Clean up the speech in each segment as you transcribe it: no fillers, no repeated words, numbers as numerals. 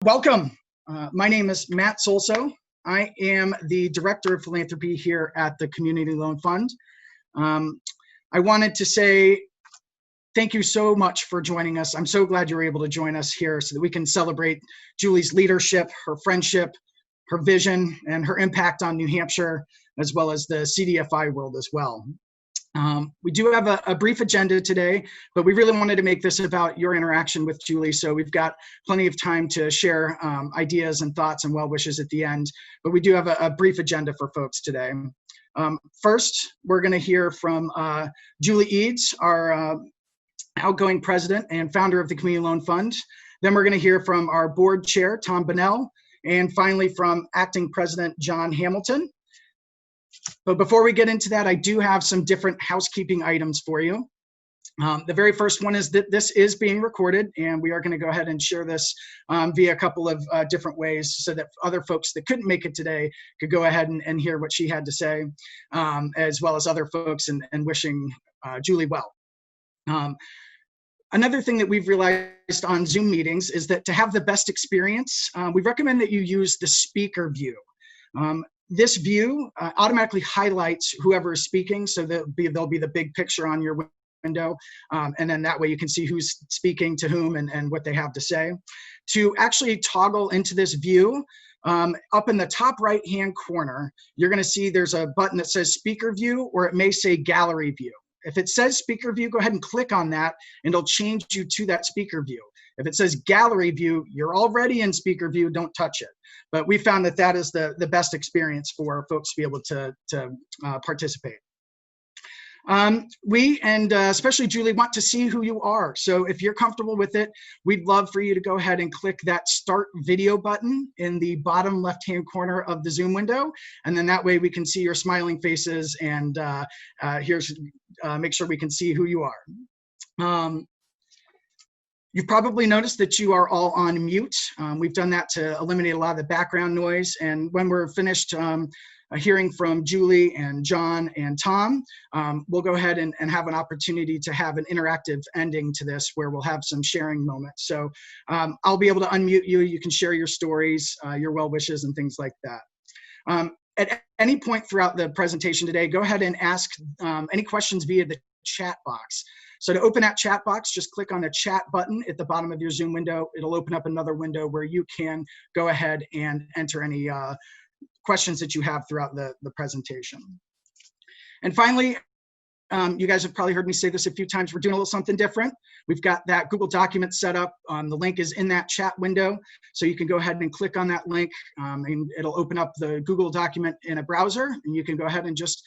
Welcome. My name is Matt Solso. I am the Director of Philanthropy here at the Community Loan Fund. I wanted to say thank you so much for joining us. I'm so glad you're able to join us here so that we can celebrate Julie's leadership, her friendship, her vision, and her impact on New Hampshire, as well as the CDFI world as well. We do have a brief agenda today, but we really wanted to make this about your interaction with Julie. So we've got plenty of time to share ideas and thoughts and well wishes at the end, but we do have a brief agenda for folks today. First, we're going to hear from Julie Eades, our outgoing president and founder of the Community Loan Fund. Then we're going to hear from our board chair, Tom Bunnell, and finally from acting president, John Hamilton. But before we get into that, I do have some different housekeeping items for you. The very first one is that this is being recorded, and we are going to go ahead and share this via a couple of different ways so that other folks that couldn't make it today could go ahead and hear what she had to say, as well as other folks and wishing Julie well. Another thing that we've realized on Zoom meetings is that to have the best experience, we recommend that you use the speaker view. This view automatically highlights whoever is speaking, so there'll be the big picture on your window, and then that way you can see who's speaking to whom and what they have to say. To actually toggle into this view, up in the top right-hand corner, you're going to see there's a button that says Speaker View, or it may say Gallery View. If it says Speaker View, go ahead and click on that, and it'll change you to that speaker view. If it says Gallery View, you're already in speaker view, don't touch it. But we found that that is the best experience for folks to be able to participate. We, and especially Julie, want to see who you are. So if you're comfortable with it, we'd love for you to go ahead and click that Start Video button in the bottom left-hand corner of the Zoom window. And then that way we can see your smiling faces and make sure we can see who you are. You've probably noticed that you are all on mute. We've done that to eliminate a lot of the background noise. And when we're finished hearing from Julie and John and Tom, we'll go ahead and have an opportunity to have an interactive ending to this where we'll have some sharing moments. So I'll be able to unmute you. You can share your stories, your well wishes, and things like that. At any point throughout the presentation today, go ahead and ask any questions via the chat box. So to open that chat box, just click on the chat button at the bottom of your Zoom window. It'll open up another window where you can go ahead and enter any questions that you have throughout the presentation. And finally, you guys have probably heard me say this a few times, we're doing a little something different. We've got that Google document set up. The link is in that chat window. So you can go ahead and click on that link and it'll open up the Google document in a browser, and you can go ahead and just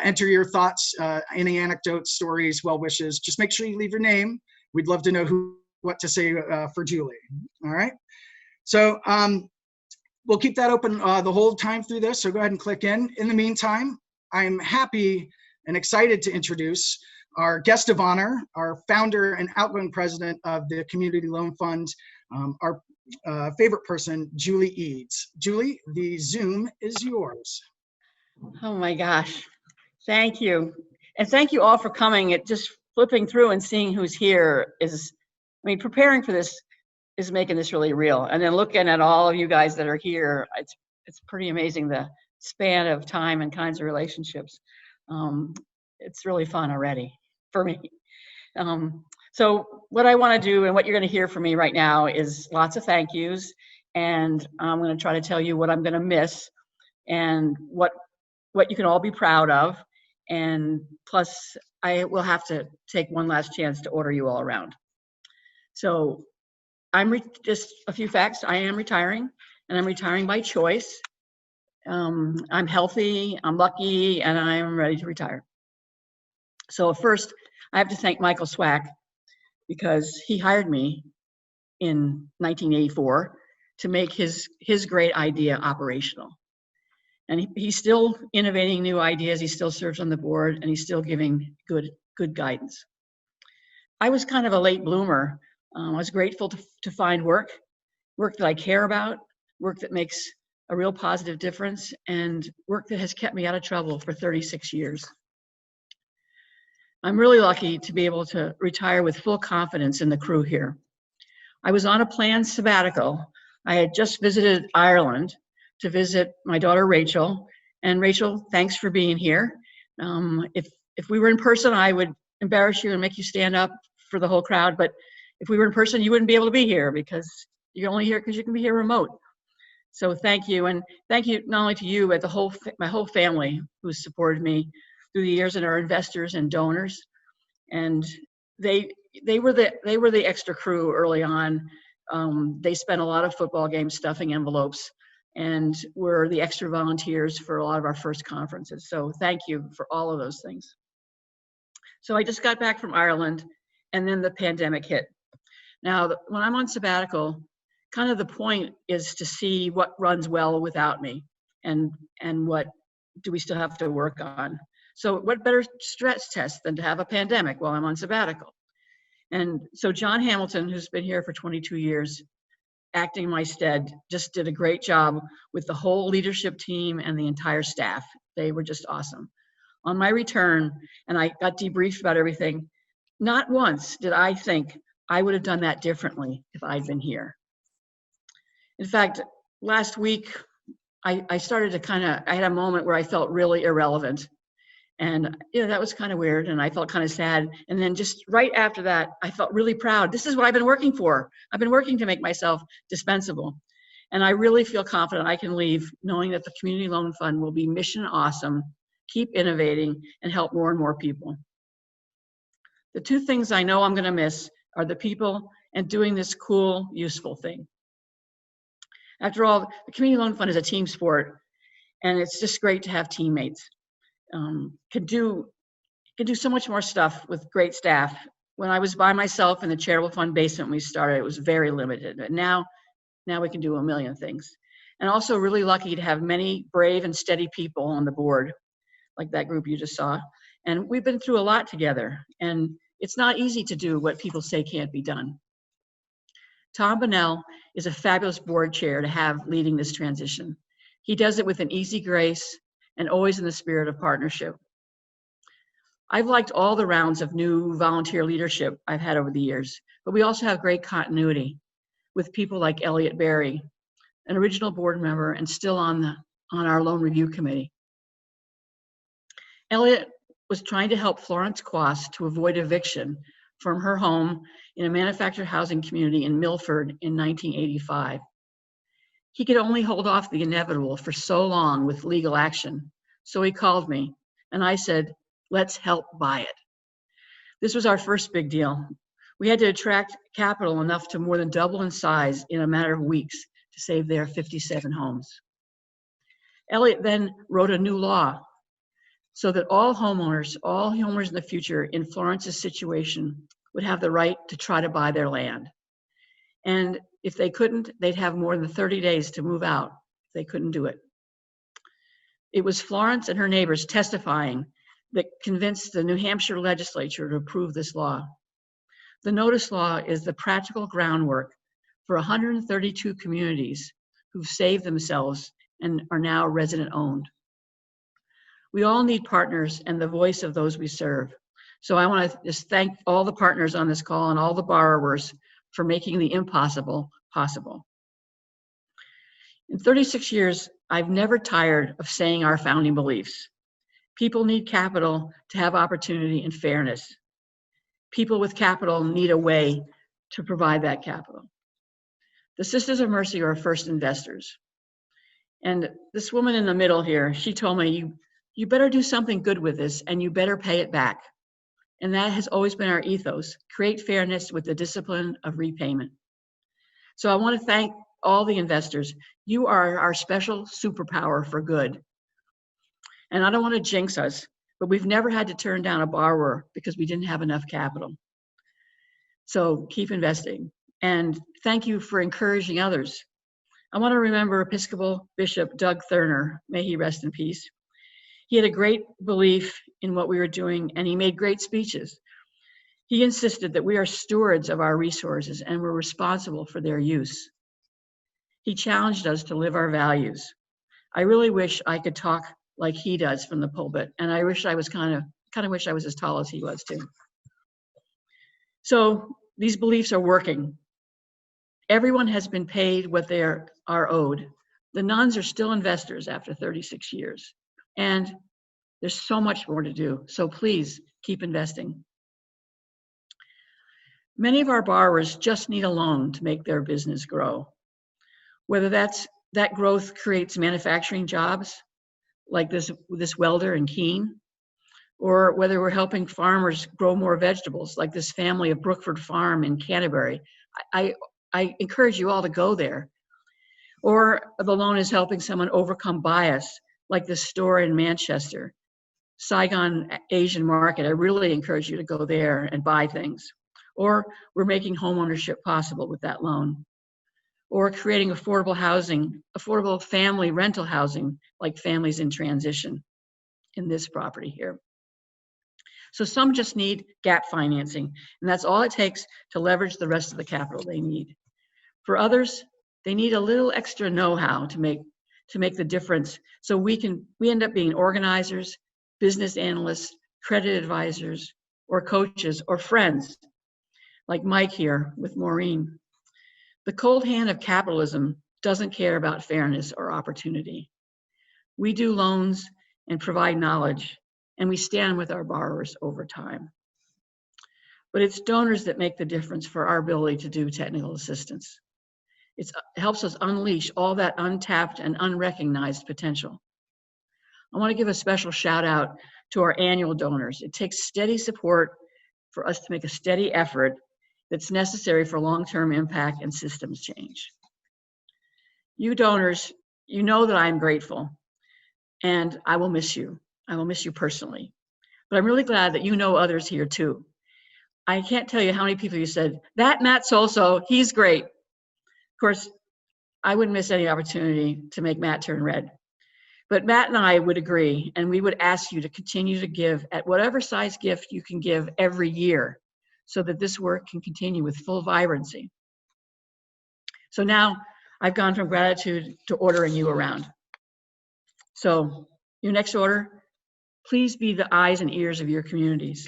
enter your thoughts, any anecdotes, stories, well wishes. Just make sure you leave your name. We'd love to know what to say for Julie. All right. So we'll keep that open the whole time through this. So go ahead and click in. In the meantime, I'm happy and excited to introduce our guest of honor, our founder and outgoing president of the Community Loan Fund, our favorite person, Julie Eades. Julie, the Zoom is yours. Oh my gosh. Thank you. And thank you all for coming. It just flipping through and seeing who's here is, I mean, preparing for this is making this really real. And then looking at all of you guys that are here, it's pretty amazing the span of time and kinds of relationships. It's really fun already for me. So what I want to do and what you're going to hear from me right now is lots of thank yous. And I'm going to try to tell you what I'm going to miss and what you can all be proud of. And plus, I will have to take one last chance to order you all around. So just a few facts. I am retiring, and I'm retiring by choice. I'm healthy, I'm lucky, and I'm ready to retire. So first, I have to thank Michael Swack because he hired me in 1984 to make his great idea operational. And he's still innovating new ideas. He still serves on the board, and he's still giving good guidance. I was kind of a late bloomer. I was grateful to find work that I care about, work that makes a real positive difference, and work that has kept me out of trouble for 36 years. I'm really lucky to be able to retire with full confidence in the crew here. I was on a planned sabbatical I had just visited Ireland to visit my daughter, Rachel. And Rachel, thanks for being here. If we were in person, I would embarrass you and make you stand up for the whole crowd. But if we were in person, you wouldn't be able to be here because you're only here because you can be here remote. So thank you. And thank you not only to you, but my whole family who supported me through the years, and our investors and donors. And they were the extra crew early on. They spent a lot of football games stuffing envelopes and were the extra volunteers for a lot of our first conferences. So thank you for all of those things. So I just got back from Ireland, and then the pandemic hit. Now, when I'm on sabbatical, kind of the point is to see what runs well without me and what do we still have to work on. So what better stress test than to have a pandemic while I'm on sabbatical? And so John Hamilton, who's been here for 22 years, acting in my stead, just did a great job with the whole leadership team and the entire staff. They were just awesome. On my return, and I got debriefed about everything, not once did I think I would have done that differently if I'd been here. In fact, last week, I started to I had a moment where I felt really irrelevant. And that was kind of weird, and I felt kind of sad. And then just right after that, I felt really proud. This is what I've been working for. I've been working to make myself dispensable. And I really feel confident I can leave knowing that the Community Loan Fund will be mission awesome, keep innovating, and help more and more people. The two things I know I'm going to miss are the people and doing this cool, useful thing. After all, the Community Loan Fund is a team sport, and it's just great to have teammates. Could do so much more stuff with great staff. When I was by myself in the charitable fund basement when we started, it was very limited. But now we can do a million things. And also really lucky to have many brave and steady people on the board, like that group you just saw. And we've been through a lot together. And it's not easy to do what people say can't be done. Tom Bunnell is a fabulous board chair to have leading this transition. He does it with an easy grace and always in the spirit of partnership. I've liked all the rounds of new volunteer leadership I've had over the years, but we also have great continuity with people like Elliot Berry, an original board member and still on our loan review committee. Elliot was trying to help Florence Quast to avoid eviction from her home in a manufactured housing community in Milford in 1985. He could only hold off the inevitable for so long with legal action. So he called me and I said, let's help buy it. This was our first big deal. We had to attract capital enough to more than double in size in a matter of weeks to save their 57 homes. Elliot then wrote a new law so that all homeowners in the future in Florence's situation would have the right to try to buy their land. And if they couldn't, they'd have more than 30 days to move out if they couldn't do it. It was Florence and her neighbors testifying that convinced the New Hampshire legislature to approve this law. The notice law is the practical groundwork for 132 communities who've saved themselves and are now resident owned. We all need partners and the voice of those we serve. So I want to just thank all the partners on this call and all the borrowers for making the impossible possible. In 36 years, I've never tired of saying our founding beliefs. People need capital to have opportunity and fairness. People with capital need a way to provide that capital. The Sisters of Mercy are our first investors. And this woman in the middle here, she told me, you better do something good with this and you better pay it back. And that has always been our ethos, create fairness with the discipline of repayment. So I want to thank all the investors. You are our special superpower for good. And I don't want to jinx us, but we've never had to turn down a borrower because we didn't have enough capital. So keep investing. And thank you for encouraging others. I want to remember Episcopal Bishop Doug Thurner, may he rest in peace. He had a great belief in what we were doing, and he made great speeches. He insisted that we are stewards of our resources and we're responsible for their use. He challenged us to live our values. I really wish I could talk like he does from the pulpit, and I wish I was kind of wish I was as tall as he was too. So these beliefs are working. Everyone has been paid what they are owed. The nuns are still investors after 36 years. And there's so much more to do. So please keep investing. Many of our borrowers just need a loan to make their business grow. Whether that growth creates manufacturing jobs, like this welder in Keene, or whether we're helping farmers grow more vegetables, like this family of Brookford Farm in Canterbury. I encourage you all to go there. Or the loan is helping someone overcome bias, like this store in Manchester, Saigon Asian Market. I really encourage you to go there and buy things. Or we're making homeownership possible with that loan. Or creating affordable housing, affordable family rental housing, like families in transition in this property here. So some just need gap financing, and that's all it takes to leverage the rest of the capital they need. For others, they need a little extra know-how to make the difference. So we end up being organizers, business analysts, credit advisors, or coaches, or friends, like Mike here with Maureen. The cold hand of capitalism doesn't care about fairness or opportunity. We do loans and provide knowledge, and we stand with our borrowers over time. But it's donors that make the difference for our ability to do technical assistance. It helps us unleash all that untapped and unrecognized potential. I want to give a special shout out to our annual donors. It takes steady support for us to make a steady effort that's necessary for long-term impact and systems change. You donors, you know that I'm grateful, and I will miss you. I will miss you personally. But I'm really glad that you know others here too. I can't tell you how many people you said, that Matt Solso, he's great. Of course, I wouldn't miss any opportunity to make Matt turn red. But Matt and I would agree, and we would ask you to continue to give at whatever size gift you can give every year so that this work can continue with full vibrancy. So now I've gone from gratitude to ordering you around. So your next order, please be the eyes and ears of your communities.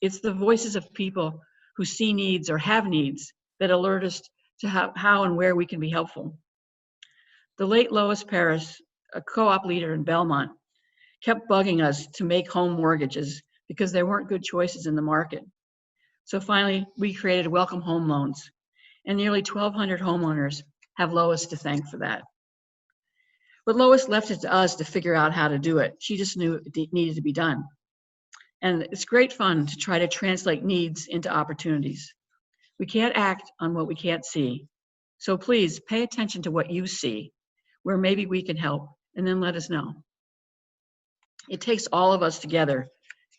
It's the voices of people who see needs or have needs that alert us to how and where we can be helpful. The late Lois Paris, a co-op leader in Belmont, kept bugging us to make home mortgages because there weren't good choices in the market. So finally, we created Welcome Home Loans, and nearly 1,200 homeowners have Lois to thank for that. But Lois left it to us to figure out how to do it. She just knew it needed to be done. And it's great fun to try to translate needs into opportunities. We can't act on what we can't see. So please pay attention to what you see, where maybe we can help, and then let us know. It takes all of us together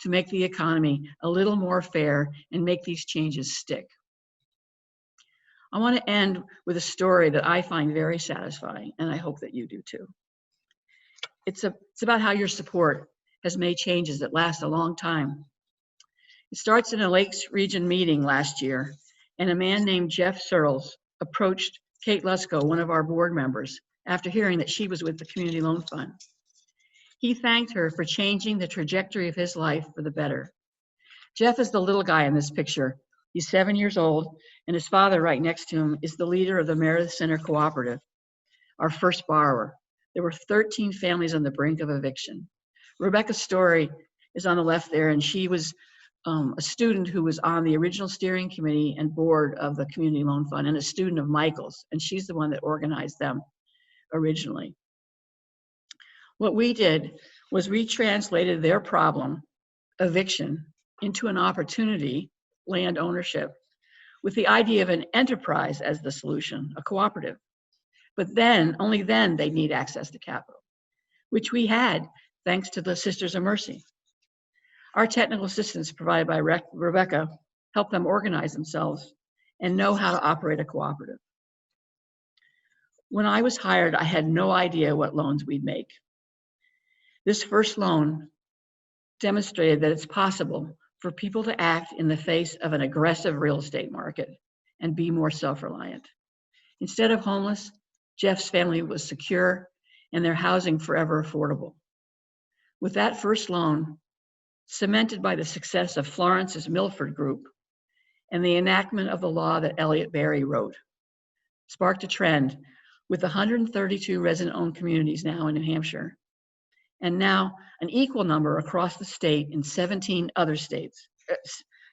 to make the economy a little more fair and make these changes stick. I want to end with a story that I find very satisfying, and I hope that you do too. It's about how your support has made changes that last a long time. It starts in a Lakes Region meeting last year, and a man named Jeff Searles approached Kate Lusko, one of our board members, after hearing that she was with the Community Loan Fund. He thanked her for changing the trajectory of his life for the better. Jeff is the little guy in this picture. He's 7 years old, and his father right next to him is the leader of the Meredith Center Cooperative, our first borrower. There were 13 families on the brink of eviction. Rebecca Story is on the left there, and she was a student who was on the original steering committee and board of the Community Loan Fund, and a student of Michael's, and she's the one that organized them originally. What we did was we translated their problem, eviction, into an opportunity, land ownership, with the idea of an enterprise as the solution, a cooperative. But then, only then, they need access to capital, which we had thanks to the Sisters of Mercy. Our technical assistance provided by Rebecca helped them organize themselves and know how to operate a cooperative. When I was hired, I had no idea what loans we'd make. This first loan demonstrated that it's possible for people to act in the face of an aggressive real estate market and be more self-reliant. Instead of homeless, Jeff's family was secure and their housing forever affordable. With that first loan, cemented by the success of Florence's Milford Group and the enactment of the law that Elliott Barry wrote, sparked a trend with 132 resident-owned communities now in New Hampshire, and now an equal number across the state in 17 other states,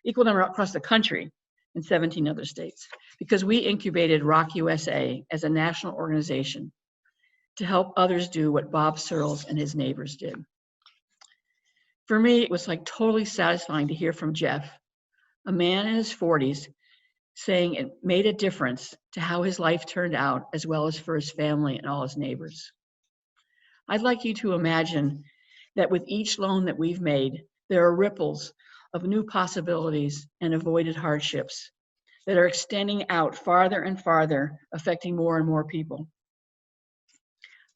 equal number across the country in 17 other states, because we incubated Rock USA as a national organization to help others do what Bob Searles and his neighbors did. For me, it was like totally satisfying to hear from Jeff, a man in his 40s, saying it made a difference to how his life turned out, as well as for his family and all his neighbors. I'd like you to imagine that with each loan that we've made, there are ripples of new possibilities and avoided hardships that are extending out farther and farther, affecting more and more people.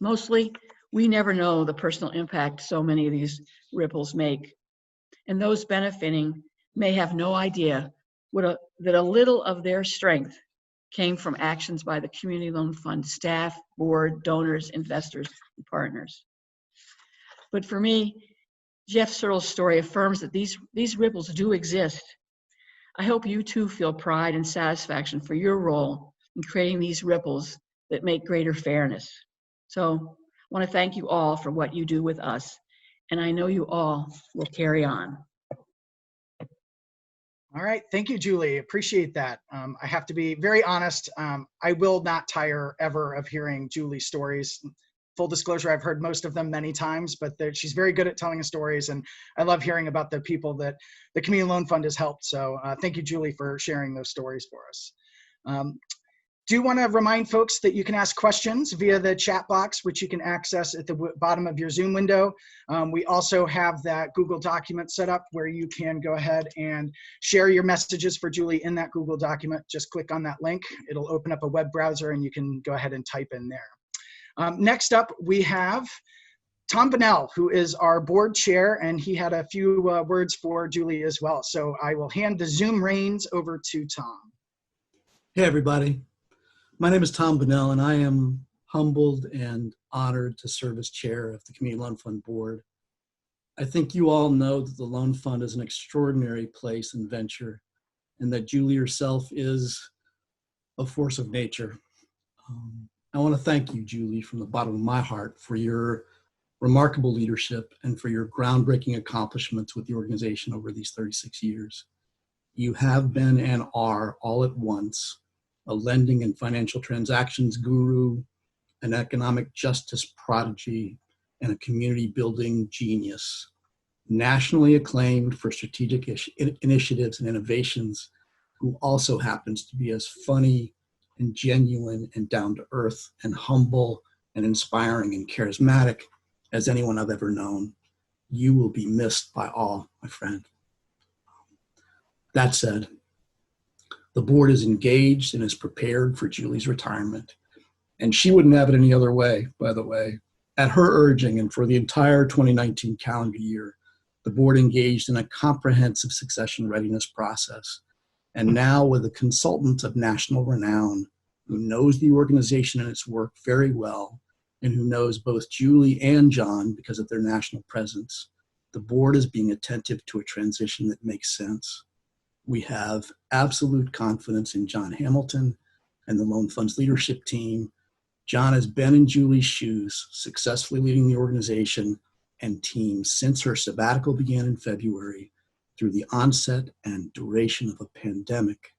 Mostly, we never know the personal impact so many of these ripples make, and those benefiting may have no idea that a little of their strength came from actions by the Community Loan Fund staff, board, donors, investors, and partners. But for me, Jeff Searles' story affirms that these ripples do exist. I hope you too feel pride and satisfaction for your role in creating these ripples that make greater fairness. So I want to thank you all for what you do with us, and I know you all will carry on. All right, thank you, Julie. Appreciate that. I have to be very honest. I will not tire ever of hearing Julie's stories. Full disclosure, I've heard most of them many times, but she's very good at telling stories, and I love hearing about the people that the Community Loan Fund has helped. So thank you, Julie, for sharing those stories for us. Do want to remind folks that you can ask questions via the chat box, which you can access at the bottom of your Zoom window. We also have that Google document set up where you can go ahead and share your messages for Julie in that Google document. Just click on that link. It'll open up a web browser and you can go ahead and type in there. Next up, we have Tom Bunnell, who is our board chair, and he had a few words for Julie as well. So I will hand the Zoom reins over to Tom. Hey, everybody. My name is Tom Bunnell, and I am humbled and honored to serve as chair of the Community Loan Fund Board. I think you all know that the Loan Fund is an extraordinary place and venture, and that Julie herself is a force of nature. I want to thank you, Julie, from the bottom of my heart for your remarkable leadership and for your groundbreaking accomplishments with the organization over these 36 years. You have been and are all at once a lending and financial transactions guru, an economic justice prodigy, and a community building genius, nationally acclaimed for strategic initiatives and innovations, who also happens to be as funny and genuine and down to earth and humble and inspiring and charismatic as anyone I've ever known. You will be missed by all, my friend. That said, the board is engaged and is prepared for Julie's retirement. And she wouldn't have it any other way, by the way. At her urging and for the entire 2019 calendar year, the board engaged in a comprehensive succession readiness process. And now with a consultant of national renown who knows the organization and its work very well, and who knows both Julie and John because of their national presence, the board is being attentive to a transition that makes sense. We have absolute confidence in John Hamilton and the Loan Fund's leadership team. John has been in Julie's shoes, successfully leading the organization and team since her sabbatical began in February through the onset and duration of a pandemic,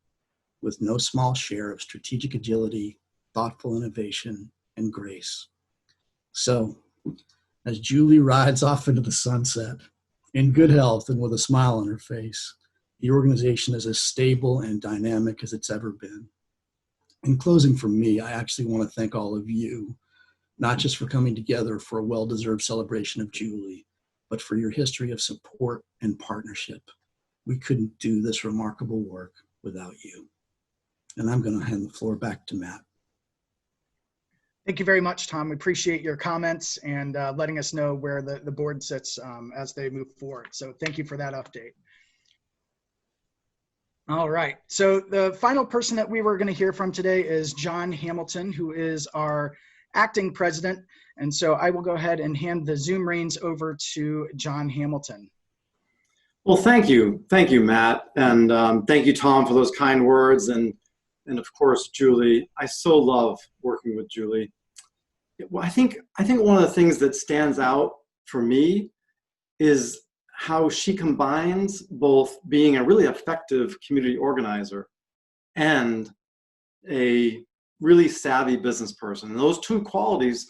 with no small share of strategic agility, thoughtful innovation, and grace. So, as Julie rides off into the sunset, in good health and with a smile on her face, the organization is as stable and dynamic as it's ever been. In closing, for me, I actually want to thank all of you, not just for coming together for a well-deserved celebration of Julie, but for your history of support and partnership. We couldn't do this remarkable work without you. And I'm going to hand the floor back to Matt. Thank you very much, Tom. We appreciate your comments and letting us know where the board sits as they move forward. So thank you for that update. All right, so the final person that we were going to hear from today is John Hamilton, who is our acting president. And so I will go ahead and hand the Zoom reins over to John Hamilton. Well, thank you, Matt. And thank you, Tom, for those kind words. And and of course, Julie. I so love working with Julie. Well, I think one of the things that stands out for me is how she combines both being a really effective community organizer and a really savvy business person. And those two qualities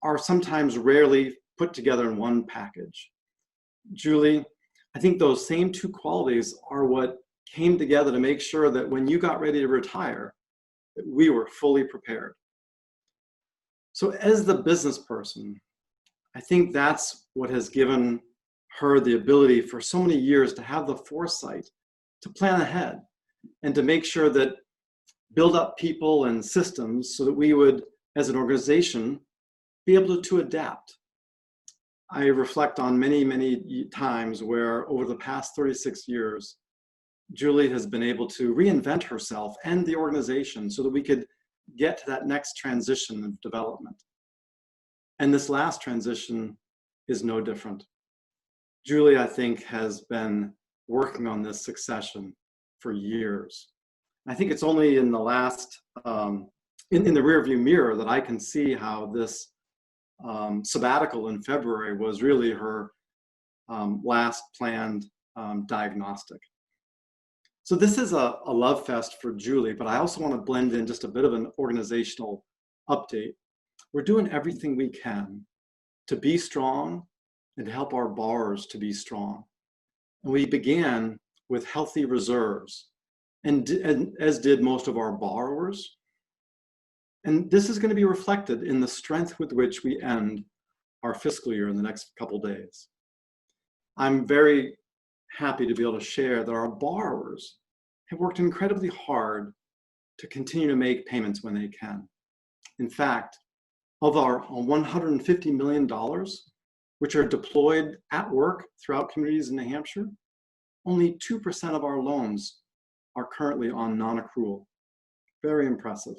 are sometimes rarely put together in one package. Julie, I think those same two qualities are what came together to make sure that when you got ready to retire, that we were fully prepared. So as the business person, I think that's what has given her the ability for so many years to have the foresight to plan ahead and to make sure that build up people and systems so that we would, as an organization, be able to adapt. I reflect on many, many times where over the past 36 years, Julie has been able to reinvent herself and the organization so that we could get to that next transition of development. And this last transition is no different. Julie, I think, has been working on this succession for years. I think it's only in the last, in the rearview mirror that I can see how this sabbatical in February was really her last planned diagnostic. So this is a love fest for Julie, but I also want to blend in just a bit of an organizational update. We're doing everything we can to be strong and to help our borrowers to be strong. And we began with healthy reserves, and as did most of our borrowers. And this is going to be reflected in the strength with which we end our fiscal year in the next couple days. I'm very happy to be able to share that our borrowers have worked incredibly hard to continue to make payments when they can. In fact, of our $150 million, which are deployed at work throughout communities in New Hampshire, only 2% of our loans are currently on non-accrual. Very impressive.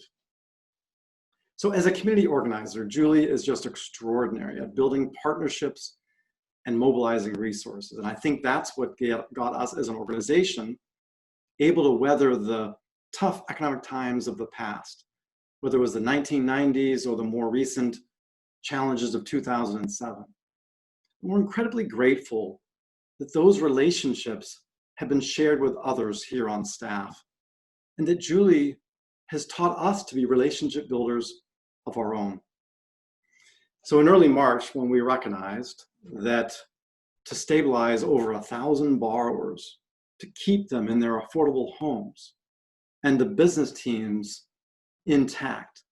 So as a community organizer, Julie is just extraordinary at building partnerships and mobilizing resources. And I think that's what got us as an organization able to weather the tough economic times of the past, whether it was the 1990s or the more recent challenges of 2007. And we're incredibly grateful that those relationships have been shared with others here on staff, and that Julie has taught us to be relationship builders of our own. So in early March, when we recognized that to stabilize over 1,000 borrowers, to keep them in their affordable homes and the business teams intact,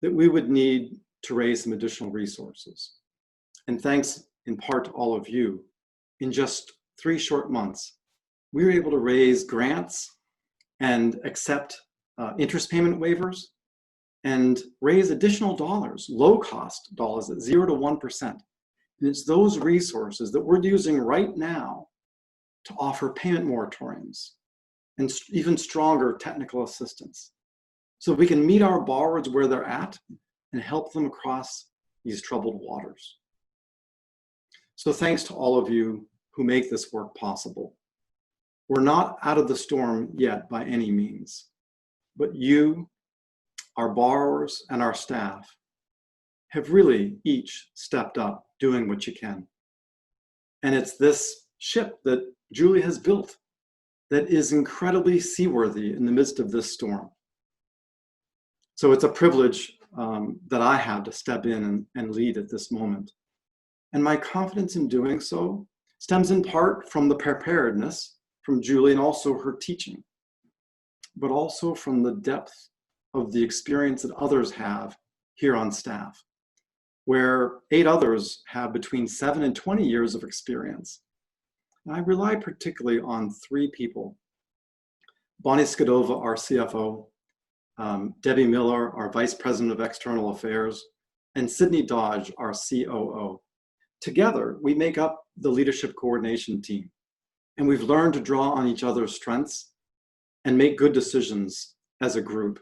that we would need to raise some additional resources. And thanks in part to all of you, in just 3 short months, we were able to raise grants and accept interest payment waivers and raise additional dollars, low-cost dollars at 0 to 1%. And it's those resources that we're using right now to offer payment moratoriums and even stronger technical assistance, so we can meet our borrowers where they're at and help them across these troubled waters. So thanks to all of you who make this work possible. We're not out of the storm yet by any means, but you, our borrowers, and our staff have really each stepped up doing what you can. And it's this ship that Julie has built that is incredibly seaworthy in the midst of this storm. So it's a privilege that I have to step in and lead at this moment. And my confidence in doing so stems in part from the preparedness from Julie and also her teaching, but also from the depth of the experience that others have here on staff, where 8 others have between 7 and 20 years of experience. And I rely particularly on 3 people: Bonnie Skidova, our CFO, Debbie Miller, our Vice President of External Affairs, and Sydney Dodge, our COO. Together, we make up the leadership coordination team, and we've learned to draw on each other's strengths and make good decisions as a group.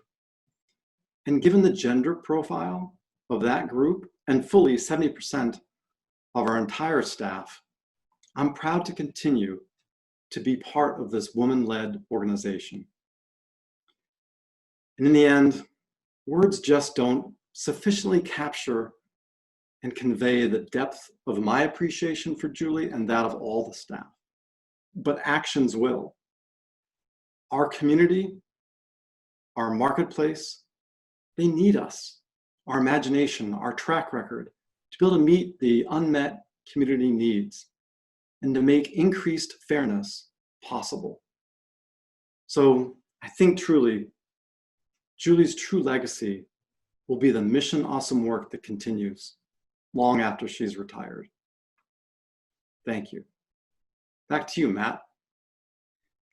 And given the gender profile of that group and fully 70% of our entire staff, I'm proud to continue to be part of this woman-led organization. And in the end, words just don't sufficiently capture and convey the depth of my appreciation for Julie and that of all the staff. But actions will. Our community, our marketplace, they need us, our imagination, our track record, to be able to meet the unmet community needs and to make increased fairness possible. So I think truly, Julie's true legacy will be the mission awesome work that continues long after she's retired. Thank you. Back to you, Matt.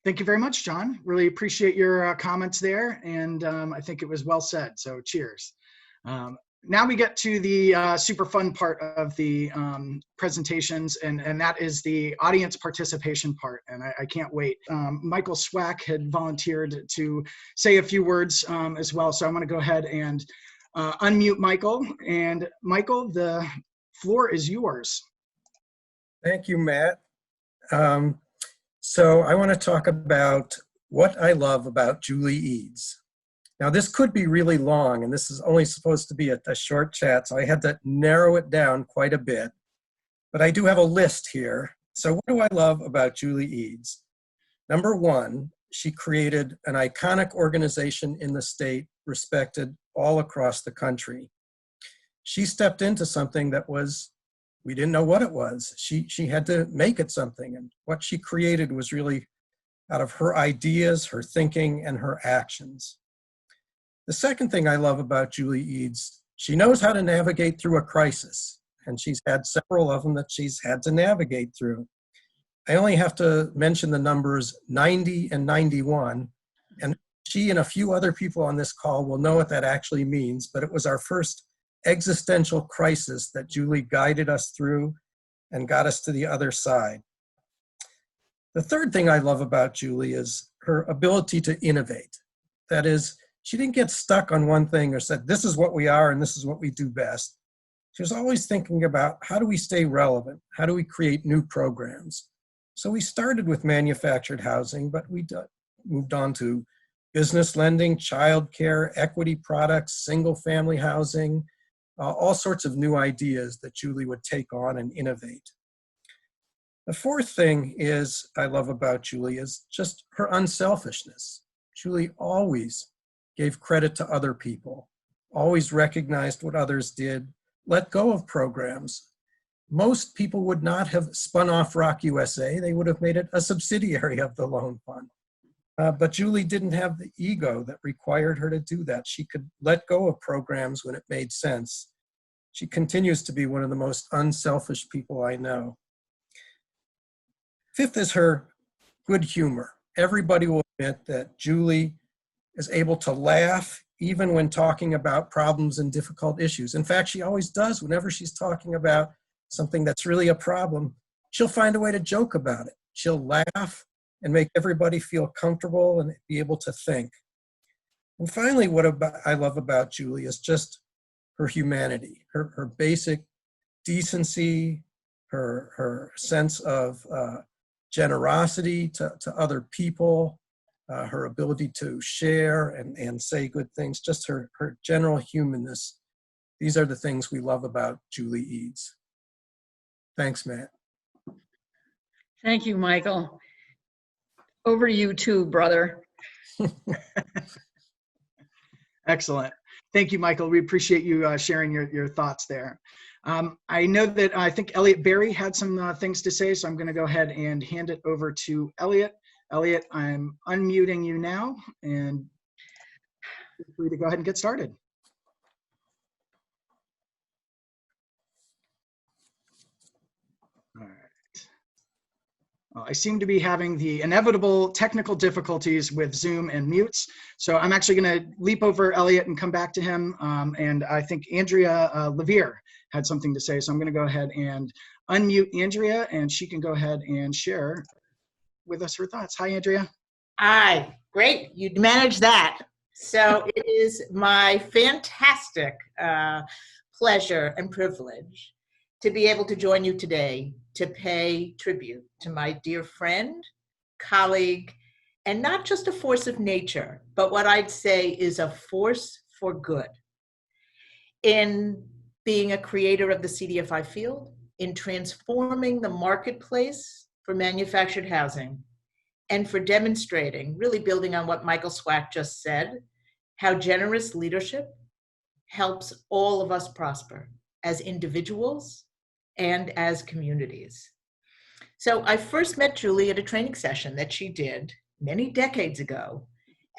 Thank you very much, John. Really appreciate your comments there. And I think it was well said. So cheers. Now we get to the super fun part of the presentations, and that is the audience participation part. And I can't wait. Michael Swack had volunteered to say a few words as well. So I'm going to go ahead and unmute Michael. And Michael, the floor is yours. Thank you, Matt. So I want to talk about what I love about Julie Eades. Now, this could be really long, and this is only supposed to be a short chat, so I had to narrow it down quite a bit. But I do have a list here. So what do I love about Julie Eades? Number one, she created an iconic organization in the state, respected all across the country. She stepped into something that was, we didn't know what it was. She had to make it something, and what she created was really out of her ideas, her thinking, and her actions. The second thing I love about Julie Eades, she knows how to navigate through a crisis, and she's had several of them that she's had to navigate through. I only have to mention the numbers 90 and 91, and she and a few other people on this call will know what that actually means, but it was our first existential crisis that Julie guided us through and got us to the other side. The third thing I love about Julie is her ability to innovate. That is, she didn't get stuck on one thing or said, this is what we are and this is what we do best. She was always thinking about how do we stay relevant? How do we create new programs? So we started with manufactured housing, but we moved on to business lending, childcare, equity products, single family housing, all sorts of new ideas that Julie would take on and innovate. The fourth thing I love about Julie is just her unselfishness. Julie always gave credit to other people, always recognized what others did, let go of programs. Most people would not have spun off Rock USA. They would have made it a subsidiary of the loan fund. But Julie didn't have the ego that required her to do that. She could let go of programs when it made sense. She continues to be one of the most unselfish people I know. Fifth is her good humor. Everybody will admit that Julie is able to laugh even when talking about problems and difficult issues. In fact, she always does. Whenever she's talking about something that's really a problem, she'll find a way to joke about it. She'll laugh and make everybody feel comfortable and be able to think. And finally, what I love about Julie is just her humanity, her basic decency, her sense of generosity to other people, her ability to share and say good things, just her general humanness. These are the things we love about Julie Eades. Thanks, Matt. Thank you, Michael. Over to you too, brother. Excellent. Thank you, Michael. We appreciate you sharing your thoughts there. I know that I think Elliot Berry had some things to say, so I'm going to go ahead and hand it over to Elliot. Elliot, I'm unmuting you now, and feel free to go ahead and get started. All right. I seem to be having the inevitable technical difficulties with Zoom and mutes, so I'm actually going to leap over Elliot and come back to him. And I think Andrea Levere had something to say, so I'm going to go ahead and unmute Andrea, and she can go ahead and share with us her thoughts. Hi, Andrea. Hi, great. You managed that. So it is my fantastic pleasure and privilege to be able to join you today to pay tribute to my dear friend, colleague, and not just a force of nature, but what I'd say is a force for good in being a creator of the CDFI field, in transforming the marketplace for manufactured housing, and for demonstrating, really building on what Michael Swack just said, how generous leadership helps all of us prosper as individuals and as communities. So I first met Julie at a training session that she did many decades ago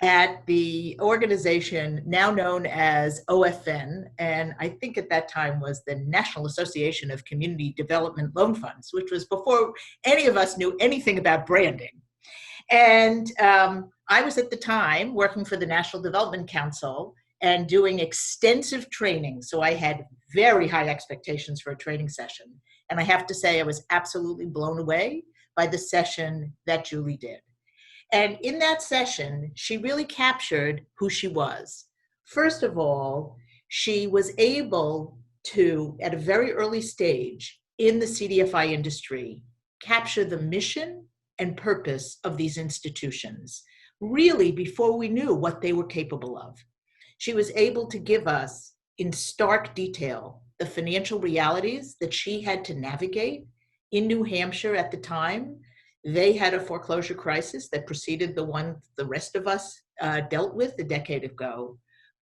at the organization now known as OFN, and I think at that time was the National Association of Community Development Loan Funds, which was before any of us knew anything about branding. And I was at the time working for the National Development Council and doing extensive training. So I had very high expectations for a training session. And I have to say, I was absolutely blown away by the session that Julie did. And in that session, she really captured who she was. First of all, she was able to, at a very early stage in the CDFI industry, capture the mission and purpose of these institutions, really before we knew what they were capable of. She was able to give us in stark detail the financial realities that she had to navigate in New Hampshire at the time. They had a foreclosure crisis that preceded the one the rest of us dealt with a decade ago.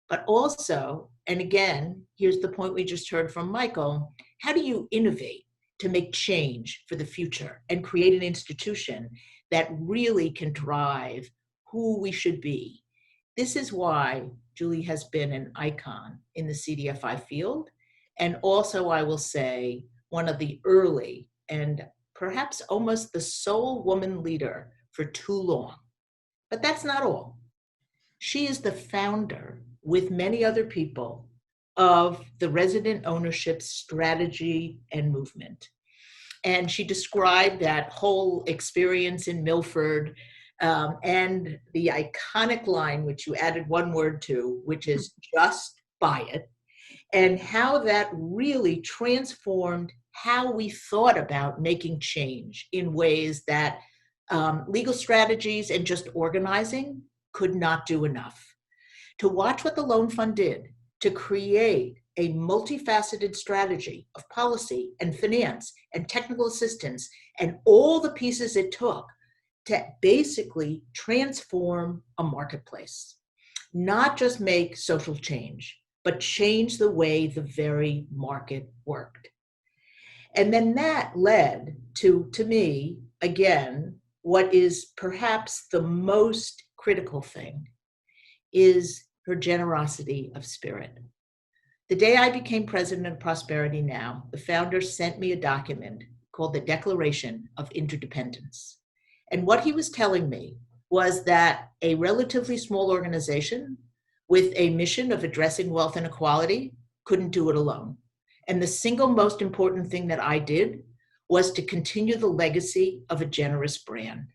But also, and again, here's the point we just heard from Michael, how do you innovate to make change for the future and create an institution that really can drive who we should be? This is why Julie has been an icon in the CDFI field, and also, I will say, one of the early and perhaps almost the sole woman leader for too long. But that's not all. She is the founder, with many other people, of the resident ownership strategy and movement. And she described that whole experience in Milford and the iconic line, which you added one word to, which is just buy it, and how that really transformed how we thought about making change in ways that legal strategies and just organizing could not do enough. To watch what the Loan Fund did to create a multifaceted strategy of policy and finance and technical assistance and all the pieces it took to basically transform a marketplace, not just make social change, but change the way the very market worked. And then that led to me, again, what is perhaps the most critical thing is her generosity of spirit. The day I became president of Prosperity Now, the founder sent me a document called the Declaration of Interdependence. And what he was telling me was that a relatively small organization with a mission of addressing wealth inequality couldn't do it alone. And the single most important thing that I did was to continue the legacy of a generous brand.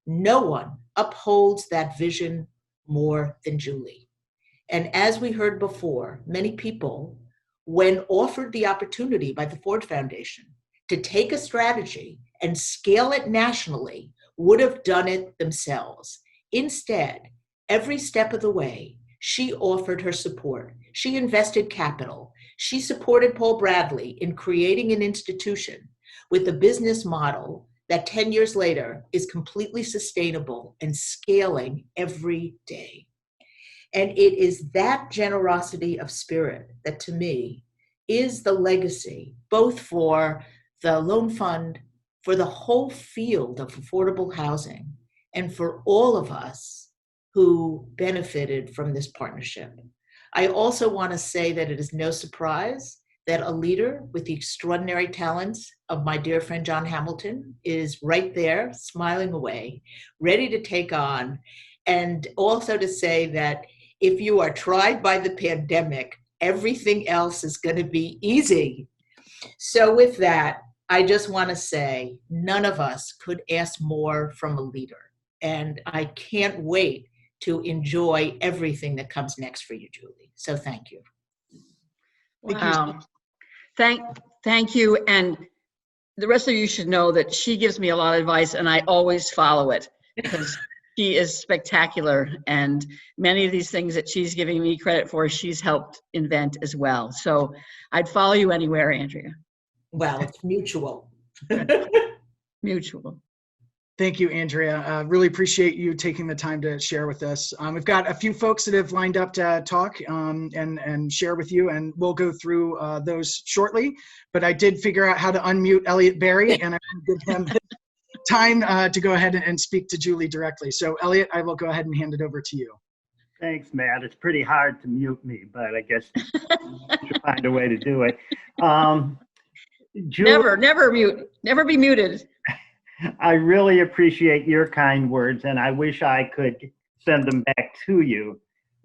No one upholds that vision more than Julie. And as we heard before, many people, when offered the opportunity by the Ford Foundation to take a strategy and scale it nationally, would have done it themselves. Instead, every step of the way, she offered her support. She invested capital. She supported Paul Bradley in creating an institution with a business model that 10 years later is completely sustainable and scaling every day. And it is that generosity of spirit that, to me, is the legacy, both for the Loan Fund, for the whole field of affordable housing, and for all of us who benefited from this partnership. I also want to say that it is no surprise that a leader with the extraordinary talents of my dear friend John Hamilton is right there, smiling away, ready to take on, and also to say that if you are tried by the pandemic, everything else is going to be easy. So with that, I just want to say none of us could ask more from a leader. And I can't wait to enjoy everything that comes next for you, Julie. So thank you. Wow. Thank you. And the rest of you should know that she gives me a lot of advice and I always follow it because She is spectacular, and many of these things that she's giving me credit for, she's helped invent as well. So I'd follow you anywhere, Andrea. Well, it's mutual. Mutual. Thank you, Andrea. Really appreciate you taking the time to share with us. We've got a few folks that have lined up to talk and share with you, and we'll go through those shortly. But I did figure out how to unmute Elliot Berry, and I'm going to give him time to go ahead and speak to Julie directly. So Elliot, I will go ahead and hand it over to you. Thanks, Matt. It's pretty hard to mute me, but I guess you should find a way to do it. Julie, Never mute. Never be muted. I really appreciate your kind words, and I wish I could send them back to you.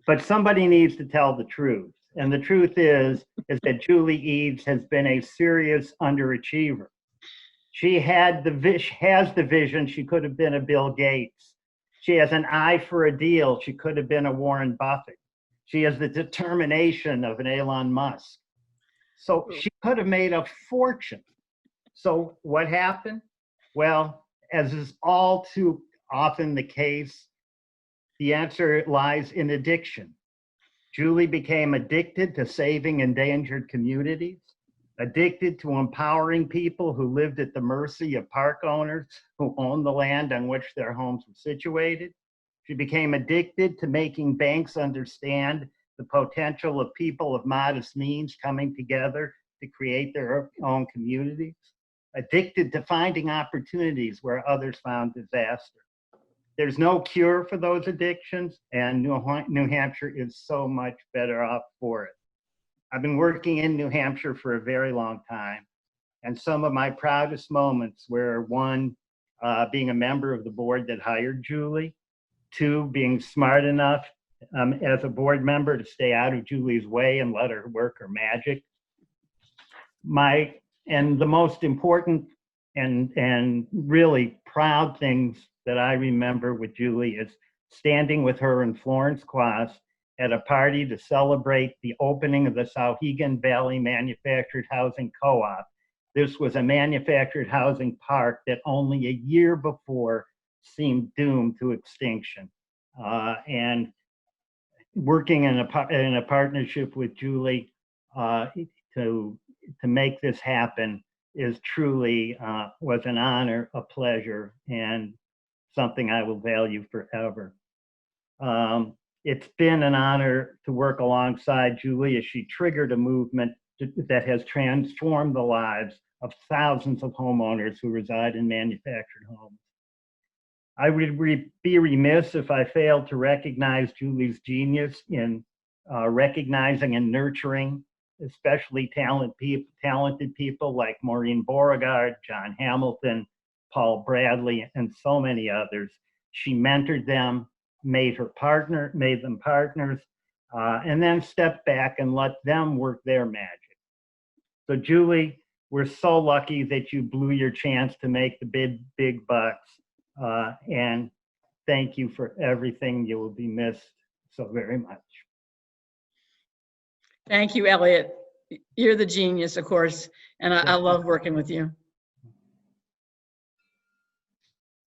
But somebody needs to tell the truth. And the truth is that Julie Eades has been a serious underachiever. She has the vision. She could have been a Bill Gates. She has an eye for a deal. She could have been a Warren Buffett. She has the determination of an Elon Musk. So she could have made a fortune. So what happened? Well, as is all too often the case, the answer lies in addiction. Julie became addicted to saving endangered communities, addicted to empowering people who lived at the mercy of park owners who owned the land on which their homes were situated. She became addicted to making banks understand the potential of people of modest means coming together to create their own communities, addicted to finding opportunities where others found disaster. There's no cure for those addictions, and New Hampshire is so much better off for it. I've been working in New Hampshire for a very long time, and some of my proudest moments were, one, being a member of the board that hired Julie, two, being smart enough as a board member to stay out of Julie's way and let her work her magic. And the most important and really proud things that I remember with Julie is standing with her in Florence Quas at a party to celebrate the opening of the Sauhegan Valley Manufactured Housing Co-op. This was a manufactured housing park that only a year before seemed doomed to extinction. And working in a partnership with Julie to make this happen is truly was an honor, a pleasure, and something I will value forever. It's been an honor to work alongside Julie as she triggered a movement that has transformed the lives of thousands of homeowners who reside in manufactured homes. I would be remiss if I failed to recognize Julie's genius in recognizing and nurturing especially talented people like Maureen Beauregard, John Hamilton, Paul Bradley, and so many others. She mentored them, made them partners, and then stepped back and let them work their magic. So Julie, we're so lucky that you blew your chance to make the big bucks. And thank you for everything. You will be missed so very much. Thank you, Elliot. You're the genius, of course, and I love working with you.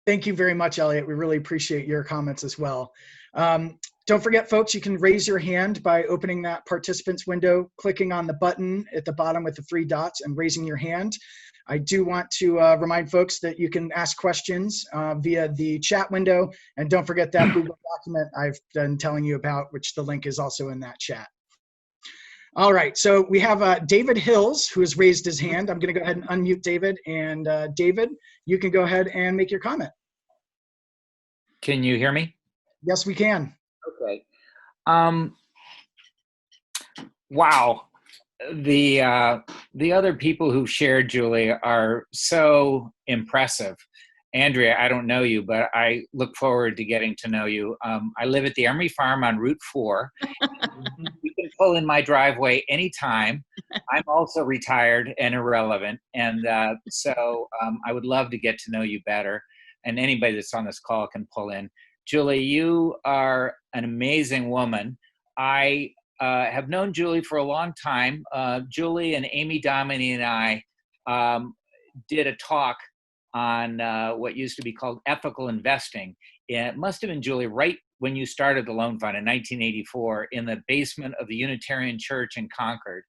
Thank you very much, Elliot. We really appreciate your comments as well. Don't forget, folks, you can raise your hand by opening that participants window, clicking on the button at the bottom with the three dots and raising your hand. I do want to remind folks that you can ask questions via the chat window. And don't forget that Google document I've been telling you about, which the link is also in that chat. All right, so we have David Hills, who has raised his hand. I'm going to go ahead and unmute David. And David, you can go ahead and make your comment. Can you hear me? Yes, we can. Okay. Wow. The other people who shared, Julie, are so impressive. Andrea, I don't know you, but I look forward to getting to know you. I live at the Emery Farm on Route 4. You can pull in my driveway anytime. I'm also retired and irrelevant. And so I would love to get to know you better. And anybody that's on this call can pull in. Julie, you are an amazing woman. I have known Julie for a long time. Julie and Amy Dominy and I did a talk on what used to be called ethical investing. it must have been, Julie, right when you started the Loan Fund in 1984 in the basement of the Unitarian Church in Concord.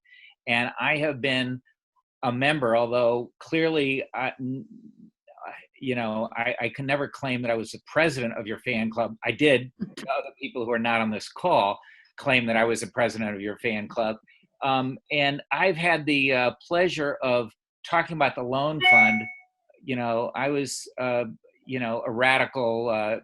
And I have been a member, although clearly, I can never claim that I was the president of your fan club. I did, to other people who are not on this call, claim that I was the president of your fan club. And I've had the pleasure of talking about the Loan Fund. I was, a radical,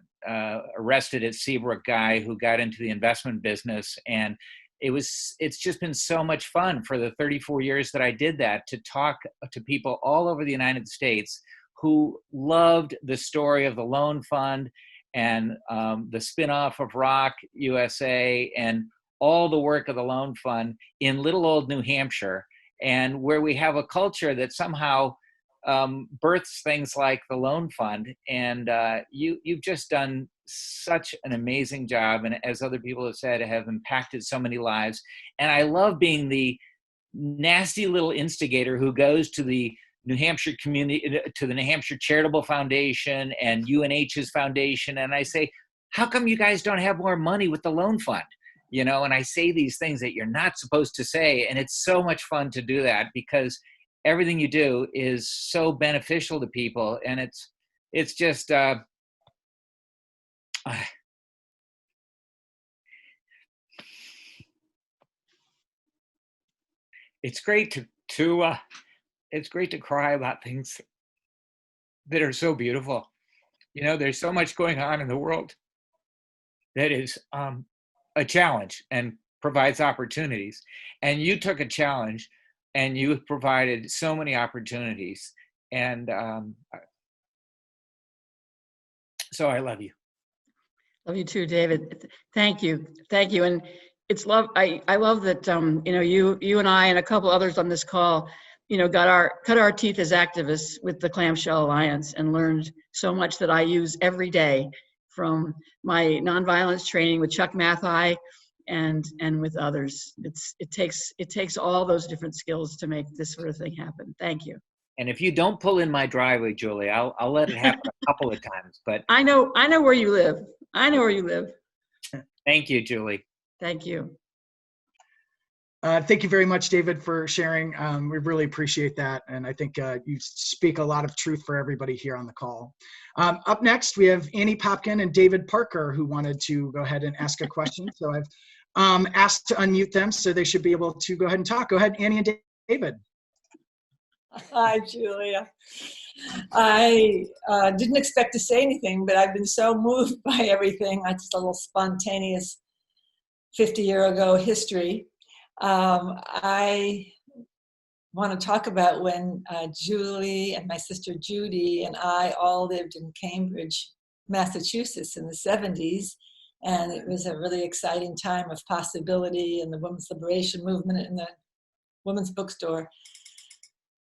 arrested at Seabrook guy who got into the investment business. And it's just been so much fun for the 34 years that I did that to talk to people all over the United States who loved the story of the Loan Fund and the spinoff of Rock USA and all the work of the Loan Fund in little old New Hampshire, and where we have a culture that somehow births things like the Loan Fund. And you've just done such an amazing job, and as other people have said, have impacted so many lives. And I love being the nasty little instigator who goes to the New Hampshire community, to the New Hampshire Charitable Foundation and UNH's foundation, and I say, how come you guys don't have more money with the Loan Fund? And I say these things that you're not supposed to say, and it's so much fun to do that because everything you do is so beneficial to people, and it's just it's great to cry about things that are so beautiful. There's so much going on in the world that is a challenge and provides opportunities. And you took a challenge and you provided so many opportunities. And so I love you. Love you too, David. Thank you. Thank you. And it's love. I love that, you and I and a couple others on this call, cut our teeth as activists with the Clamshell Alliance and learned so much that I use every day from my nonviolence training with Chuck Mathai and with others. It takes all those different skills to make this sort of thing happen. Thank you. And if you don't pull in my driveway, Julie, I'll let it happen a couple of times. But I know where you live. I know where you live. Thank you, Julie. Thank you. Thank you very much, David, for sharing. We really appreciate that. And I think you speak a lot of truth for everybody here on the call. Up next, we have Annie Popkin and David Parker, who wanted to go ahead and ask a question. So I've asked to unmute them, so they should be able to go ahead and talk. Go ahead, Annie and David. Hi, Julia. I didn't expect to say anything, but I've been so moved by everything. That's a little spontaneous 50-year-ago history. I want to talk about when Julie and my sister Judy and I all lived in Cambridge, Massachusetts in the 70s. And it was a really exciting time of possibility and the women's liberation movement in the women's bookstore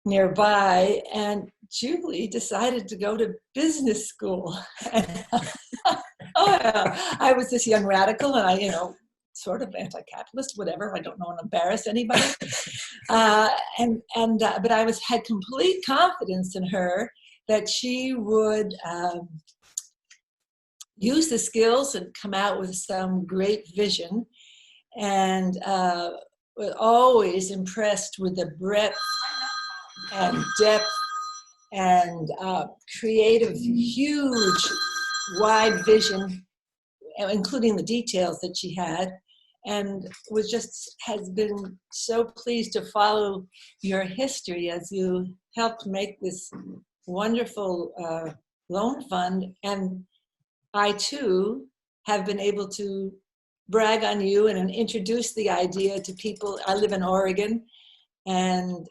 nearby. And Julie decided to go to business school. I was this young radical, and I, sort of anti-capitalist, whatever. I don't want to embarrass anybody. But I had complete confidence in her that she would use the skills and come out with some great vision, and was always impressed with the breadth and depth and creative, huge, wide vision, including the details that she had, and has been so pleased to follow your history as you helped make this wonderful loan fund. And I too have been able to brag on you and introduce the idea to people. I live in Oregon, and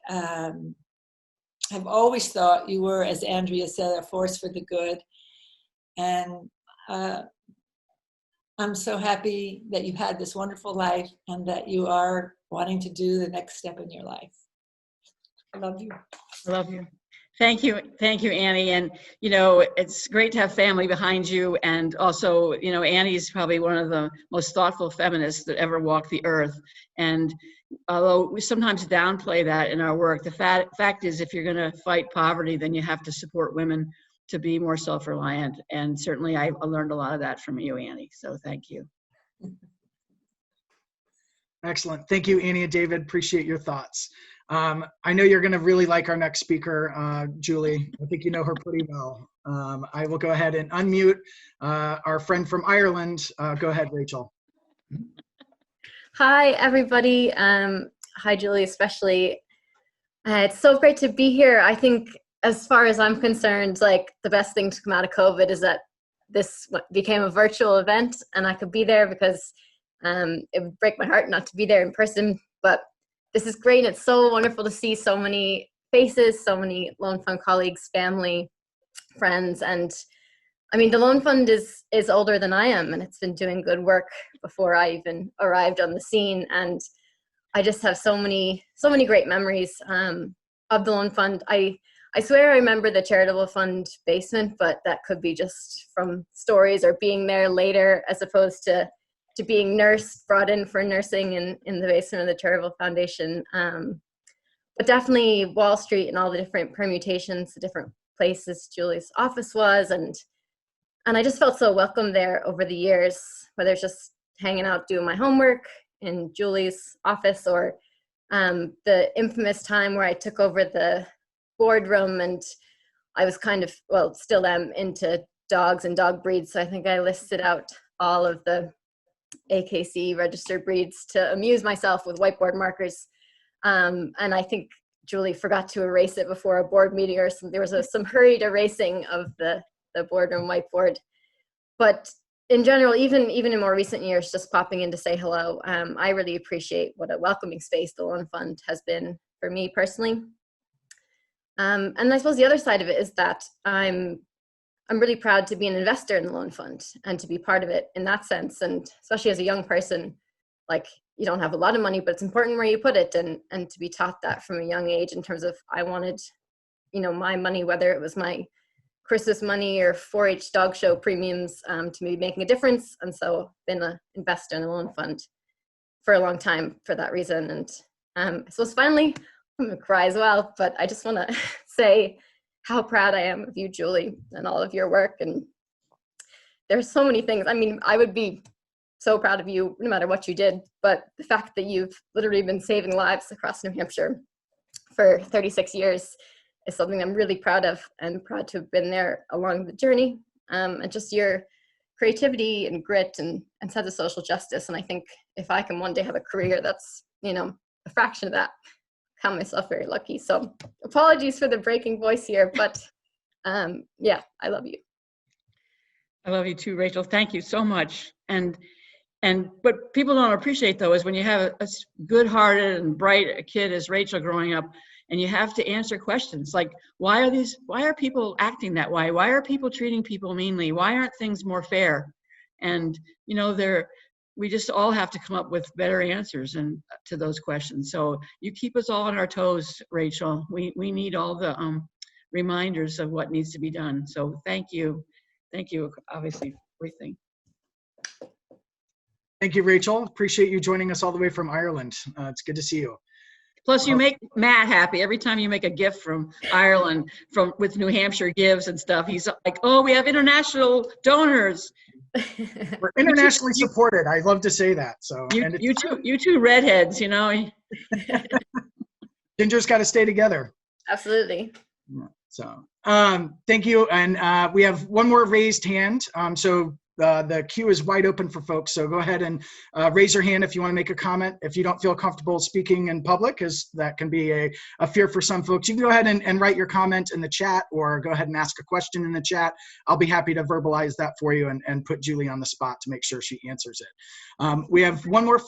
have always thought you were, as Andrea said, a force for the good. And I'm so happy that you've had this wonderful life and that you are wanting to do the next step in your life. I love you. I love you. Thank you, Annie. And it's great to have family behind you. And also, Annie's probably one of the most thoughtful feminists that ever walked the earth. And although we sometimes downplay that in our work, the fact is, if you're going to fight poverty, then you have to support women to be more self-reliant. And certainly I learned a lot of that from you, Annie. So thank you. Excellent. Thank you, Annie and David. Appreciate your thoughts. I know you're going to really like our next speaker, Julie. I think you know her pretty well. I will go ahead and unmute our friend from Ireland. Go ahead, Rachel. Hi, everybody. Hi, Julie, especially. It's so great to be here. I think, as far as I'm concerned, like the best thing to come out of COVID is that this became a virtual event, and I could be there because it would break my heart not to be there in person. But this is great. It's so wonderful to see so many faces, so many Loan Fund colleagues, family, friends, and I mean, the Loan Fund is older than I am, and it's been doing good work before I even arrived on the scene. And I just have so many great memories of the Loan Fund. I swear I remember the charitable fund basement, but that could be just from stories or being there later, as opposed to being brought in for nursing in the basement of the charitable foundation. But definitely Wall Street and all the different permutations, the different places Julie's office was, and I just felt so welcome there over the years, whether it's just hanging out doing my homework in Julie's office, or the infamous time where I took over the boardroom, and I was kind of, well, still am, into dogs and dog breeds. So I think I listed out all of the AKC registered breeds to amuse myself with whiteboard markers. And I think Julie forgot to erase it before a board meeting, or there was some hurried erasing of the boardroom whiteboard. But in general, even in more recent years, just popping in to say hello, I really appreciate what a welcoming space the Loan Fund has been for me personally. And I suppose the other side of it is that I'm really proud to be an investor in the Loan Fund and to be part of it in that sense. And especially as a young person, like, you don't have a lot of money, but it's important where you put it, and to be taught that from a young age in terms of, I wanted, my money, whether it was my Christmas money or 4-H dog show premiums, to be making a difference. And so been an investor in the Loan Fund for a long time for that reason. And I suppose finally, I'm gonna cry as well, but I just wanna say how proud I am of you, Julie, and all of your work. And there's so many things. I mean, I would be so proud of you no matter what you did, but the fact that you've literally been saving lives across New Hampshire for 36 years is something I'm really proud of, and proud to have been there along the journey. And just your creativity and grit and sense of social justice. And I think if I can one day have a career that's, a fraction of that, I count myself very lucky. So apologies for the breaking voice here, but yeah, I love you. I love you too, Rachel. Thank you so much. And what people don't appreciate, though, is when you have a good-hearted and bright kid as Rachel growing up, and you have to answer questions like, why are people acting that way? Why are people treating people meanly? Why aren't things more fair? And, we just all have to come up with better answers to those questions. So you keep us all on our toes, Rachel. We need all the reminders of what needs to be done. So thank you. Thank you, obviously, for everything. Thank you, Rachel. Appreciate you joining us all the way from Ireland. It's good to see you. Plus, you make Matt happy every time you make a gift from Ireland, with New Hampshire Gives and stuff. He's like, "Oh, we have international donors." We're internationally supported. I love to say that. So you two redheads, Ginger's got to stay together. Absolutely. So thank you. And we have one more raised hand. So the queue is wide open for folks. So go ahead and raise your hand if you want to make a comment. If you don't feel comfortable speaking in public, because that can be a fear for some folks, you can go ahead and write your comment in the chat, or go ahead and ask a question in the chat. I'll be happy to verbalize that for you and put Julie on the spot to make sure she answers it. We have one more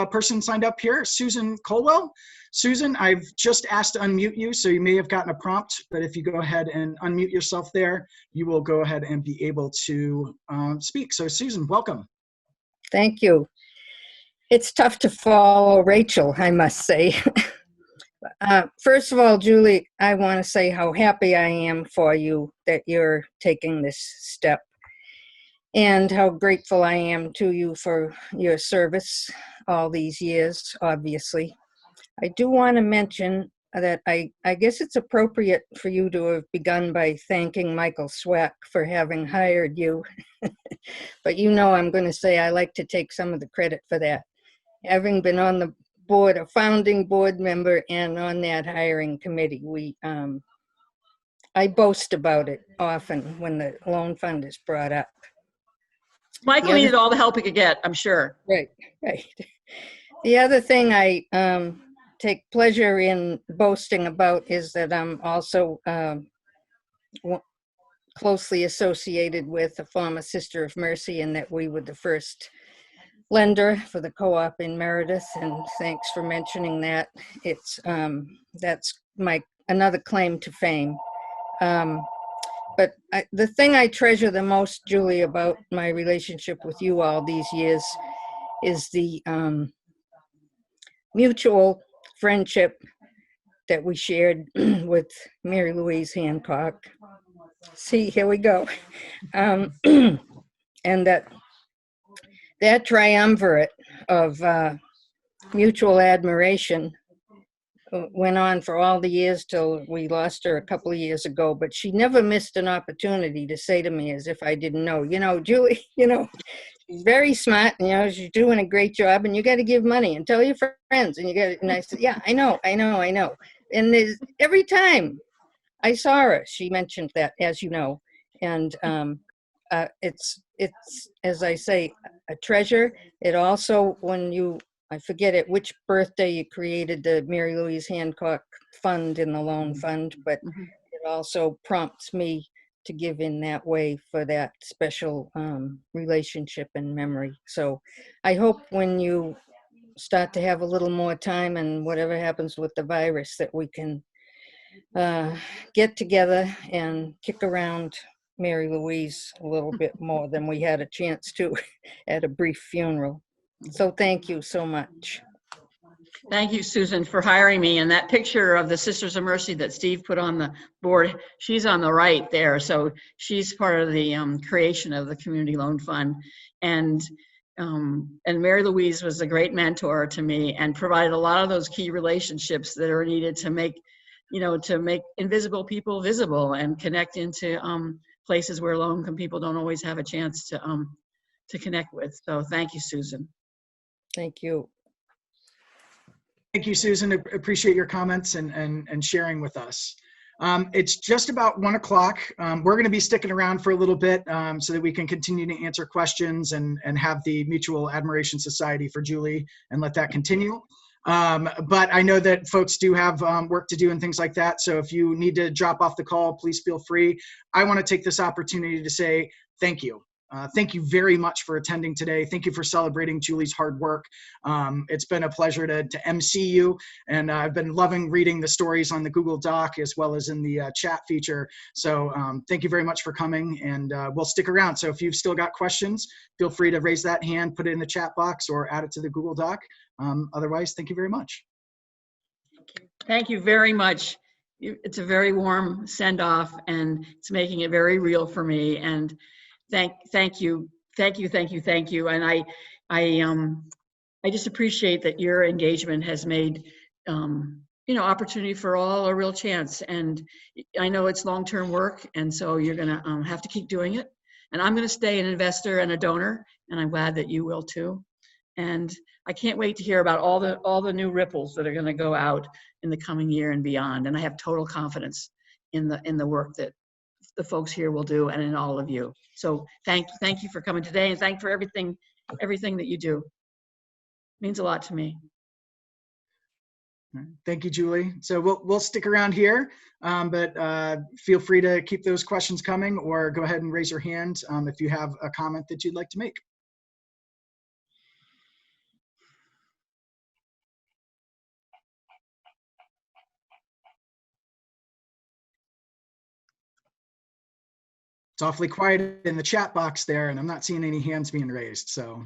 person signed up here, Susan Colwell. Susan, I've just asked to unmute you, so you may have gotten a prompt, but if you go ahead and unmute yourself there, you will go ahead and be able to speak. So Susan, welcome. Thank you. It's tough to follow Rachel, I must say. First of all, Julie, I want to say how happy I am for you that you're taking this step, and how grateful I am to you for your service all these years, obviously. I do want to mention that I guess it's appropriate for you to have begun by thanking Michael Swack for having hired you. But you know, I'm going to say I like to take some of the credit for that. Having been on the board, a founding board member, and on that hiring committee, I boast about it often when the loan fund is brought up. Michael needed all the help he could get, I'm sure. Right, right. The other thing I take pleasure in boasting about is that I'm also closely associated with a former Sister of Mercy, and that we were the first lender for the co-op in Meredith. And thanks for mentioning that. It's that's my another claim to fame. But the thing I treasure the most, Julie, about my relationship with you all these years is the mutual friendship that we shared with Mary Louise Hancock. See, here we go. And that triumvirate of mutual admiration went on for all the years till we lost her a couple of years ago, but she never missed an opportunity to say to me, as if I didn't know, Julie, she's very smart, and, she's doing a great job, and you got to give money and tell your friends, and I said, yeah, I know. And every time I saw her, she mentioned that, as you know, and it's, as I say, a treasure. It also, I forget at which birthday you created the Mary Louise Hancock Fund in the loan fund, but it also prompts me to give in that way for that special relationship and memory. So I hope when you start to have a little more time, and whatever happens with the virus, that we can get together and kick around Mary Louise a little bit more than we had a chance to at a brief funeral. So thank you so much. Thank you, Susan, for hiring me. And that picture of the Sisters of Mercy that Steve put on the board, she's on the right there. So she's part of the creation of the Community Loan Fund. And Mary Louise was a great mentor to me and provided a lot of those key relationships that are needed to make invisible people visible and connect into places where low-income people don't always have a chance to connect with. So thank you, Susan. Thank you. Thank you, Susan. Appreciate your comments and sharing with us. It's just about 1 o'clock. We're going to be sticking around for a little bit so that we can continue to answer questions and have the Mutual Admiration Society for Julie and let that continue. But I know that folks do have work to do and things like that. So if you need to drop off the call, please feel free. I want to take this opportunity to say thank you. Thank you very much for attending today. Thank you for celebrating Julie's hard work. It's been a pleasure to MC you, and I've been loving reading the stories on the Google Doc as well as in the chat feature. So thank you very much for coming, and we'll stick around. So if you've still got questions, feel free to raise that hand, put it in the chat box, or add it to the Google Doc. Otherwise, thank you very much. Thank you very much. It's a very warm send-off, and it's making it very real for me. And thank you. And I just appreciate that your engagement has made opportunity for all a real chance. And I know it's long-term work, and so you're gonna have to keep doing it. And I'm gonna stay an investor and a donor, and I'm glad that you will too. And I can't wait to hear about all the new ripples that are gonna go out in the coming year and beyond. And I have total confidence in the work that the folks here will do, and in all of you. So thank you for coming today, and thank you for everything that you do. It means a lot to me. Thank you, Julie. So we'll stick around here, but feel free to keep those questions coming, or go ahead and raise your hand if you have a comment that you'd like to make. It's awfully quiet in the chat box there, and I'm not seeing any hands being raised. So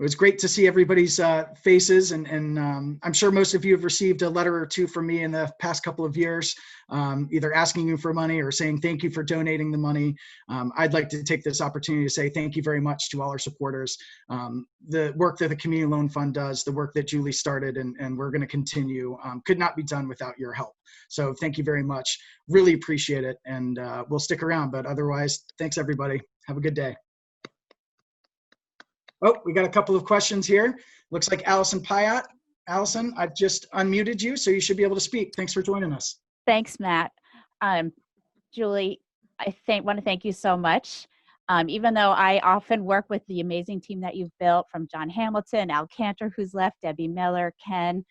was great to see everybody's faces, and I'm sure most of you have received a letter or two from me in the past couple of years, either asking you for money or saying thank you for donating the money. I'd like to take this opportunity to say thank you very much to all our supporters. The work that the Community Loan Fund does, the work that Julie started, and we're going to continue, could not be done without your help. So thank you very much. Really appreciate it, and we'll stick around, but otherwise, thanks everybody. Have a good day. Oh, we got a couple of questions here. Looks like Allison Pyatt. Allison, I've just unmuted you, so you should be able to speak. Thanks for joining us. Thanks, Matt. Julie, I want to thank you so much. Even though I often work with the amazing team that you've built, from John Hamilton, Al Cantor, who's left, Debbie Miller, Ken,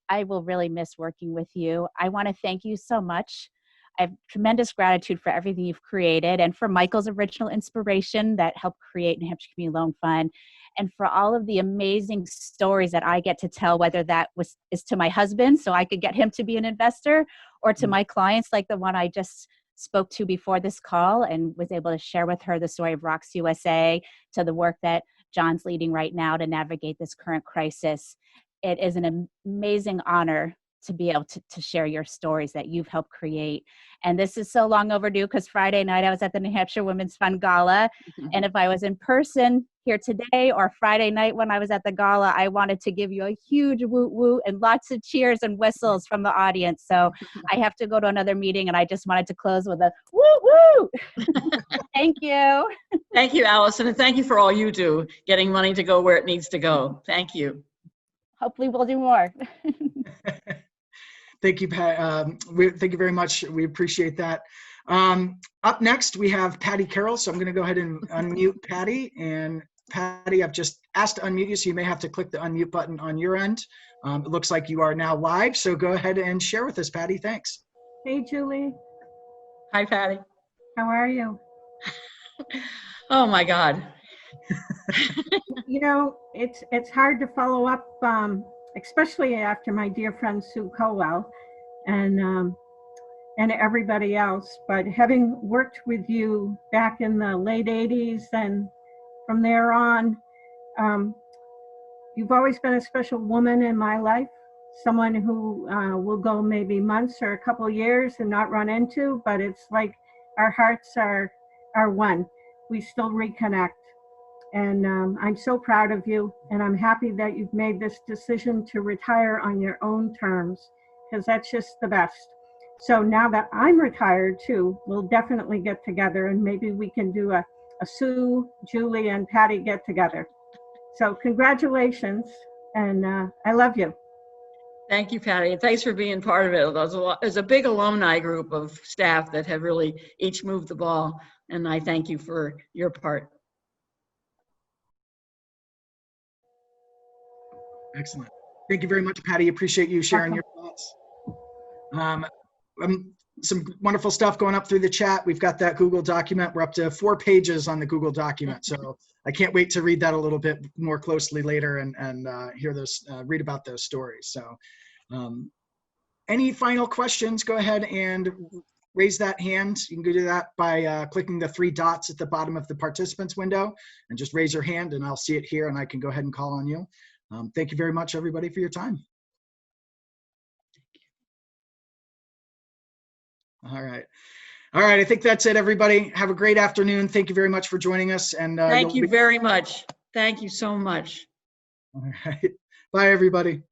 I will really miss working with you. I want to thank you so much. I have tremendous gratitude for everything you've created, and for Michael's original inspiration that helped create New Hampshire Community Loan Fund, and for all of the amazing stories that I get to tell, whether that is to my husband so I could get him to be an investor, or to my clients like the one I just spoke to before this call and was able to share with her the story of Rocks USA, to the work that John's leading right now to navigate this current crisis. It is an amazing honor to be able to share your stories that you've helped create. And this is so long overdue, because Friday night I was at the New Hampshire Women's Fund Gala. And if I was in person here today, or Friday night when I was at the gala, I wanted to give you a huge woot woot and lots of cheers and whistles from the audience. So I have to go to another meeting, and I just wanted to close with a woot woot. Thank you. Thank you, Allison, and thank you for all you do, getting money to go where it needs to go. Thank you. Hopefully we'll do more. Thank you, Pat. Thank you very much. We appreciate that. Up next, we have Patty Carroll. So I'm going to go ahead and unmute Patty. And Patty, I've just asked to unmute you, so you may have to click the unmute button on your end. It looks like you are now live. So go ahead and share with us, Patty. Thanks. Hey, Julie. Hi, Patty. How are you? Oh, my God. You know, it's hard to follow up, especially after my dear friend Sue Colwell and everybody else. But having worked with you back in the late 80s and from there on, you've always been a special woman in my life, someone who will go maybe months or a couple years and not run into, but it's like our hearts are one. We still reconnect. And I'm so proud of you, and I'm happy that you've made this decision to retire on your own terms, because that's just the best. So now that I'm retired too, we'll definitely get together, and maybe we can do a Sue, Julie, and Patty get together. So congratulations, and I love you. Thank you, Patty, and thanks for being part of it. There's a big alumni group of staff that have really each moved the ball, and I thank you for your part. Excellent. Thank you very much, Patty. Appreciate you sharing your thoughts. Some wonderful stuff going up through the chat. We've got that Google document. We're up to 4 pages on the Google document. So I can't wait to read that a little bit more closely later and hear those, read about those stories. So any final questions, go ahead and raise that hand. You can do that by clicking the 3 dots at the bottom of the participants window, and just raise your hand and I'll see it here and I can go ahead and call on you. Thank you very much, everybody, for your time. All right. I think that's it, everybody. Have a great afternoon. Thank you very much for joining us. And thank you very much. Thank you so much. All right. Bye, everybody.